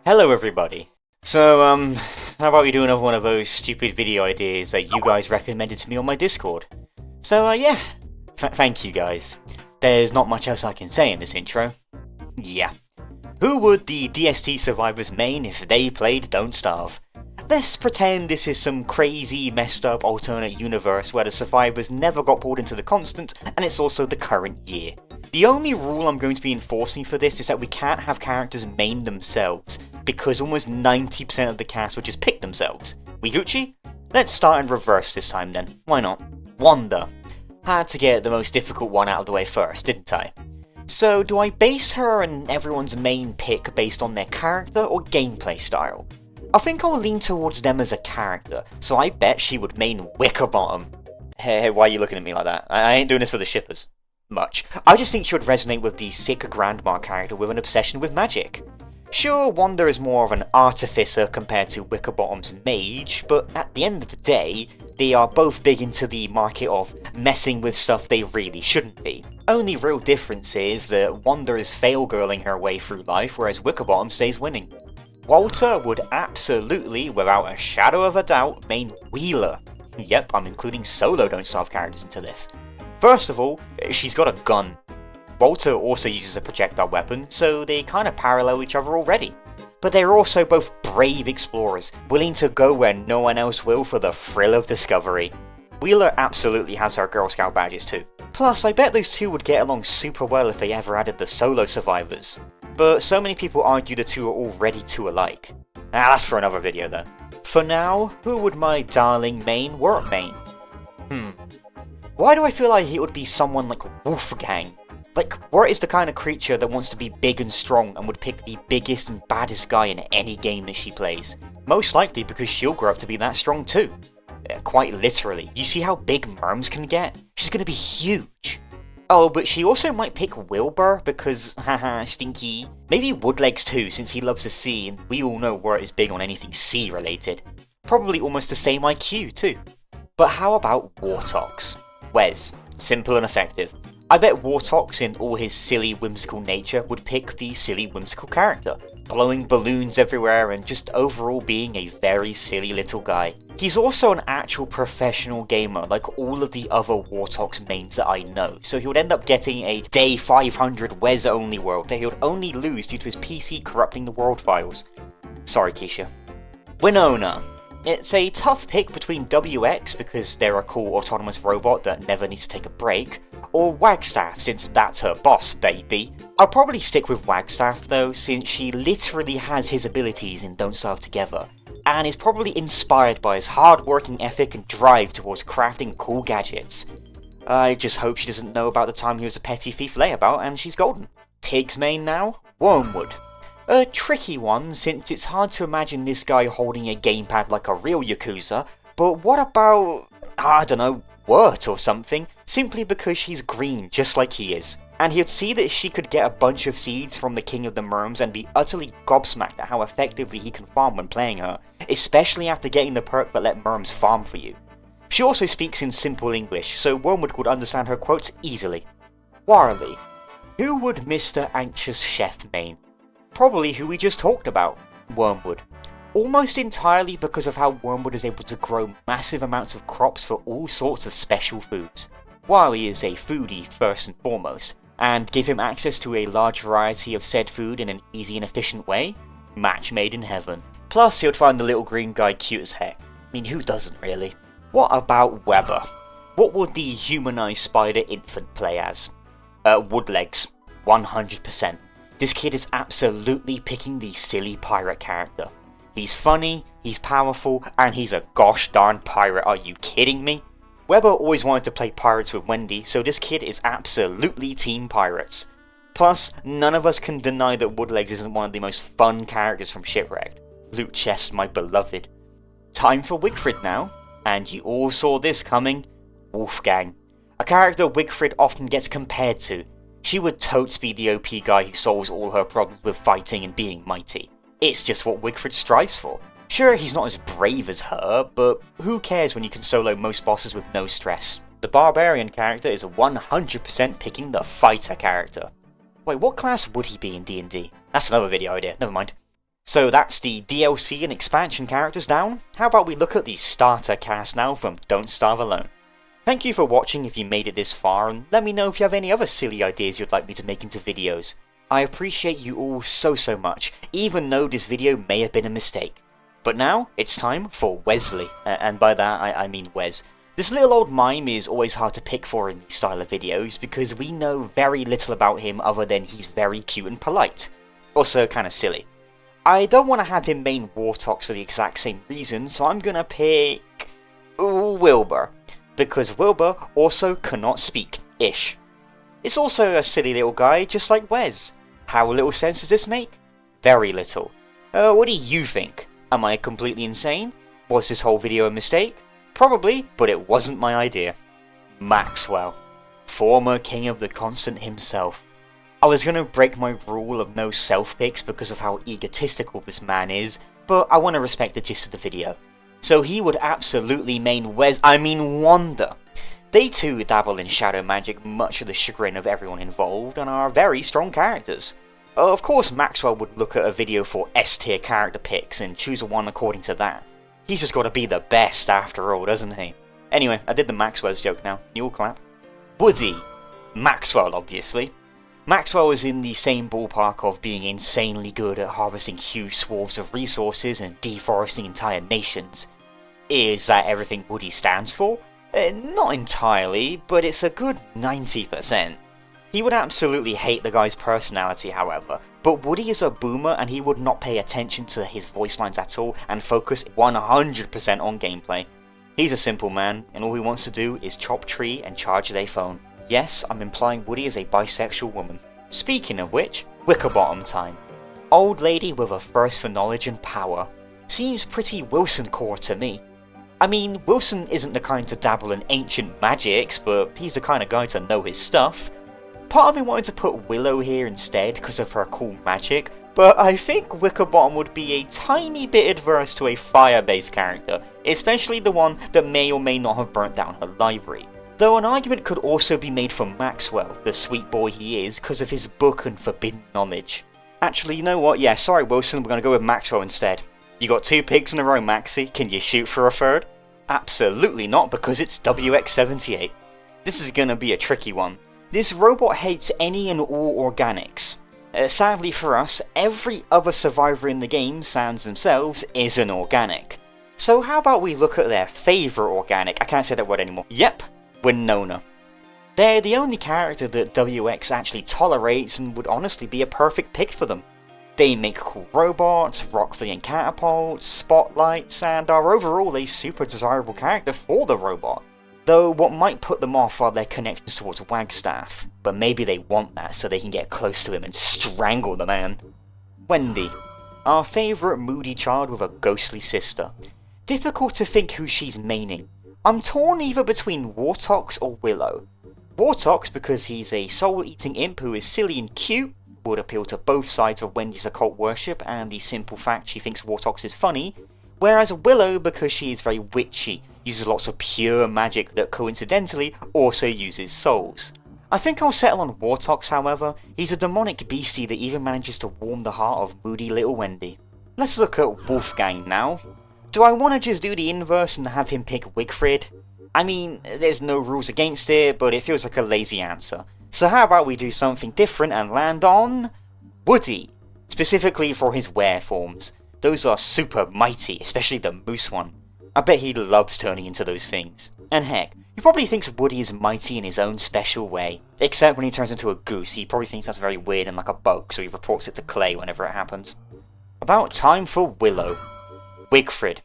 Hello everybody. So, how about we do another one of those stupid video ideas that you guys recommended to me on my Discord? So, yeah. Thank you guys. There's not much else I can say in this intro. Yeah. Who would the DST survivors main if they played Don't Starve? Let's pretend this is some crazy, messed up alternate universe where the survivors never got pulled into the constant, and it's also the current year. The only rule I'm going to be enforcing for this is that we can't have characters main themselves, because almost 90% of the cast would just pick themselves. We Gucci? Let's start in reverse this time then. Why not? Wanda. Had to get the most difficult one out of the way first, didn't I? So, do I base her and everyone's main pick based on their character or gameplay style? I think I'll lean towards them as a character, so I bet she would main Wickerbottom. Hey, why are you looking at me like that? I ain't doing this for the shippers. Much. I just think she would resonate with the sick grandma character with an obsession with magic. Sure, Wanda is more of an artificer compared to Wickerbottom's mage, but at the end of the day, they are both big into the market of messing with stuff they really shouldn't be. Only real difference is that Wanda is fail-girling her way through life, whereas Wickerbottom stays winning. Walter would absolutely, without a shadow of a doubt, main Wheeler. Yep, I'm including solo Don't Starve characters into this. First of all, she's got a gun. Walter also uses a projectile weapon, so they kinda parallel each other already. But they're also both brave explorers, willing to go where no one else will for the thrill of discovery. Wheeler absolutely has her Girl Scout badges too. Plus, I bet those two would get along super well if they ever added the solo survivors. But so many people argue the two are already too alike. That's for another video though. For now, who would my darling main Wirt main? Why do I feel like it would be someone like Wolfgang? Like, Wirt is the kind of creature that wants to be big and strong and would pick the biggest and baddest guy in any game that she plays. Most likely because she'll grow up to be that strong too. Quite literally, you see how big Merms can get? She's gonna be huge. Oh, but she also might pick Wilbur because, haha, stinky. Maybe Woodlegs too, since he loves the sea and we all know Wirt is big on anything sea related. Probably almost the same IQ too. But how about Wartox? Wes. Simple and effective. I bet Wartox in all his silly whimsical nature would pick the silly whimsical character, blowing balloons everywhere and just overall being a very silly little guy. He's also an actual professional gamer like all of the other Wartox mains that I know, so he would end up getting a day 500 Wes only world that he would only lose due to his PC corrupting the world files. Sorry Keisha. Winona. It's a tough pick between WX because they're a cool autonomous robot that never needs to take a break, or Wagstaff since that's her boss, baby. I'll probably stick with Wagstaff though, since she literally has his abilities in Don't Starve Together, and is probably inspired by his hard-working ethic and drive towards crafting cool gadgets. I just hope she doesn't know about the time he was a petty thief layabout and she's golden. Tig's main now? Wormwood. A tricky one, since it's hard to imagine this guy holding a gamepad like a real Yakuza, but what about, I don't know, Wirt or something, simply because she's green just like he is. And he'd see that she could get a bunch of seeds from the King of the Merms and be utterly gobsmacked at how effectively he can farm when playing her, especially after getting the perk that let Merms farm for you. She also speaks in simple English, so Wormwood would understand her quotes easily. Warley. Who would Mr. Anxious Chef main? Probably who we just talked about, Wormwood. Almost entirely because of how Wormwood is able to grow massive amounts of crops for all sorts of special foods. Wiley is a foodie first and foremost, and give him access to a large variety of said food in an easy and efficient way? Match made in heaven. Plus he would find the little green guy cute as heck. I mean, who doesn't really? What about Weber? What would the humanized spider infant play as? Woodlegs. 100%. This kid is absolutely picking the silly pirate character. He's funny, he's powerful, and he's a gosh darn pirate, are you kidding me? Weber always wanted to play pirates with Wendy, so this kid is absolutely team pirates. Plus, none of us can deny that Woodlegs isn't one of the most fun characters from Shipwrecked. Loot chest, my beloved. Time for Wigfrid now, and you all saw this coming. Wolfgang. A character Wigfrid often gets compared to. She would totes be the OP guy who solves all her problems with fighting and being mighty. It's just what Wigfrid strives for. Sure, he's not as brave as her, but who cares when you can solo most bosses with no stress? The barbarian character is 100% picking the fighter character. Wait, what class would he be in D&D? That's another video idea, never mind. So that's the DLC and expansion characters down. How about we look at the starter cast now from Don't Starve Alone. Thank you for watching if you made it this far, and let me know if you have any other silly ideas you'd like me to make into videos. I appreciate you all so much, even though this video may have been a mistake. But now, it's time for Wesley, and by that I mean Wes. This little old mime is always hard to pick for in these style of videos, because we know very little about him other than he's very cute and polite. Also kinda silly. I don't want to have him main Wartox for the exact same reason, so I'm gonna pick Wilbur, because Wilbur also cannot speak-ish. It's also a silly little guy just like Wes. How little sense does this make? Very little. What do you think? Am I completely insane? Was this whole video a mistake? Probably, but it wasn't my idea. Maxwell, former king of the constant himself. I was gonna break my rule of no self-picks because of how egotistical this man is, but I want to respect the gist of the video. So he would absolutely main Wanda. They too dabble in shadow magic, much to the chagrin of everyone involved, and are very strong characters. Of course Maxwell would look at a video for S-tier character picks and choose one according to that. He's just gotta be the best after all, doesn't he? Anyway, I did the Maxwell's joke now, you all clap. Woody. Maxwell, obviously. Maxwell is in the same ballpark of being insanely good at harvesting huge swaths of resources and deforesting entire nations. Is that everything Woody stands for? Not entirely, but it's a good 90%. He would absolutely hate the guy's personality, however, but Woody is a boomer and he would not pay attention to his voice lines at all and focus 100% on gameplay. He's a simple man, and all he wants to do is chop tree and charge their phone. Yes, I'm implying Woody is a bisexual woman. Speaking of which, Wickerbottom time. Old lady with a thirst for knowledge and power. Seems pretty Wilson core to me. I mean, Wilson isn't the kind to dabble in ancient magics, but he's the kind of guy to know his stuff. Part of me wanted to put Willow here instead because of her cool magic, but I think Wickerbottom would be a tiny bit adverse to a fire-based character, especially the one that may or may not have burnt down her library. Though an argument could also be made for Maxwell, the sweet boy he is, because of his book and forbidden knowledge. Actually, you know what? Yeah, sorry Wilson, we're going to go with Maxwell instead. You got 2 picks in a row, Maxie. Can you shoot for a third? Absolutely not, because it's WX78. This is going to be a tricky one. This robot hates any and all organics. Sadly for us, every other survivor in the game, sans themselves, is an organic. So how about we look at their favourite organic? I can't say that word anymore. Yep, Winona. They're the only character that WX actually tolerates and would honestly be a perfect pick for them. They make cool robots, rock fleeing catapults, spotlights, and are overall a super desirable character for the robot. Though what might put them off are their connections towards Wagstaff, but maybe they want that so they can get close to him and strangle the man. Wendy. Our favourite moody child with a ghostly sister. Difficult to think who she's maining. I'm torn either between Wartox or Willow. Wartox because he's a soul-eating imp who is silly and cute, would appeal to both sides of Wendy's occult worship and the simple fact she thinks Wartox is funny, whereas Willow because she is very witchy, uses lots of pure magic that coincidentally also uses souls. I think I'll settle on Wartox however, he's a demonic beastie that even manages to warm the heart of moody little Wendy. Let's look at Wolfgang now. Do I want to just do the inverse and have him pick Wigfrid? I mean, there's no rules against it, but it feels like a lazy answer. So how about we do something different and land on Woody, specifically for his were forms. Those are super mighty, especially the moose one. I bet he loves turning into those things. And heck, he probably thinks Woody is mighty in his own special way. Except when he turns into a goose, he probably thinks that's very weird and like a bug, so he reports it to Clay whenever it happens. About time for Willow. Wigfrid.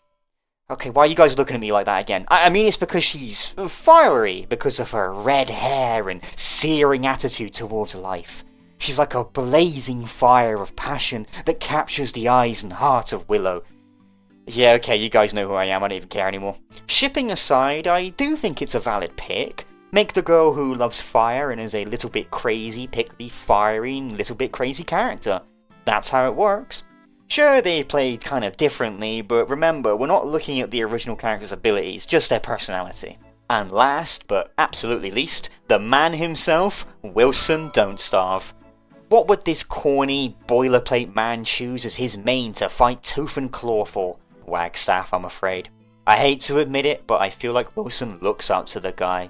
Okay, why are you guys looking at me like that again? I mean, it's because she's fiery, because of her red hair and searing attitude towards life. She's like a blazing fire of passion that captures the eyes and heart of Willow. Yeah, okay, you guys know who I am, I don't even care anymore. Shipping aside, I do think it's a valid pick. Make the girl who loves fire and is a little bit crazy pick the fiery and little bit crazy character. That's how it works. Sure, they played kind of differently, but remember, we're not looking at the original character's abilities, just their personality. And last, but absolutely least, the man himself, Wilson Don't Starve. What would this corny, boilerplate man choose as his main to fight tooth and claw for? Wagstaff, I'm afraid. I hate to admit it, but I feel like Wilson looks up to the guy.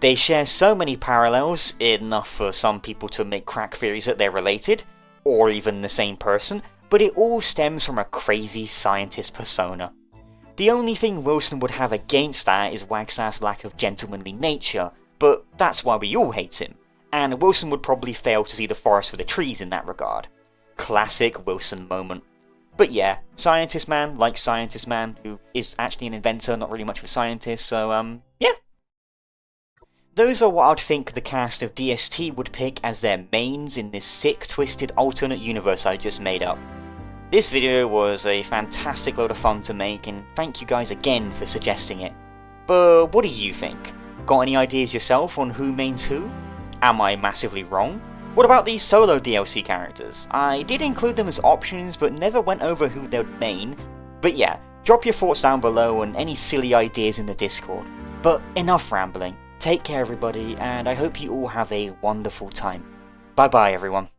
They share so many parallels, enough for some people to make crack theories that they're related, or even the same person, but it all stems from a crazy scientist persona. The only thing Wilson would have against that is Wagstaff's lack of gentlemanly nature, but that's why we all hate him, and Wilson would probably fail to see the forest for the trees in that regard. Classic Wilson moment. But yeah, Scientist Man like Scientist Man, who is actually an inventor, not really much of a scientist, so yeah. Those are what I'd think the cast of DST would pick as their mains in this sick, twisted alternate universe I just made up. This video was a fantastic load of fun to make, and thank you guys again for suggesting it. But what do you think? Got any ideas yourself on who mains who? Am I massively wrong? What about these solo DLC characters? I did include them as options, but never went over who they'd main. But yeah, drop your thoughts down below and any silly ideas in the Discord. But enough rambling. Take care everybody, and I hope you all have a wonderful time. Bye bye everyone.